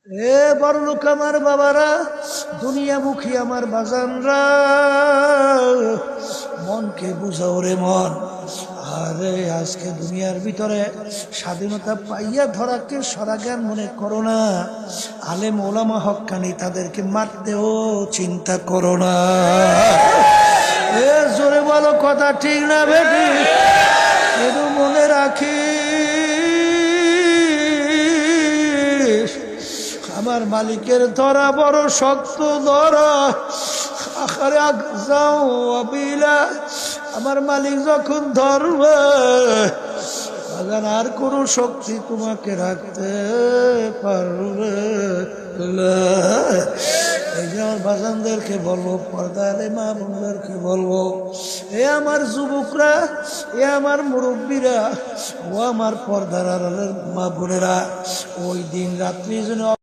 এ বড়লোক আমার বাবারা, দুনিয়ামুখী আমার বাজানরা, মনকে বুঝাও রে মন। আরে আজকে দুনিয়ার ভিতরে স্বাধীনতা পাইয়া ধরাকে সরাজ্ঞান মনে করো না। আলেম ওলামা হক্কানি তাদেরকে মারতেও চিন্তা করো না। এ জোরে বলো কথা ঠিক না বেটি? একটু মনে রাখি, আমার মালিকের ধরা বড় শক্ত ধরা। আখারে যাও আবিলা, আমার মালিক যখন ধরবে আর কোনো শক্তি তোমাকে রাখতে পারবে না। এই যে আমার বাজানদেরকে বলবো, পর্দালে মা বোনদেরকে বলবো, এ আমার যুবকরা, এ আমার মুরব্বীরা, ও আমার পর্দার আড়ালের মা বোনেরা, ওই দিন রাত্রি যেন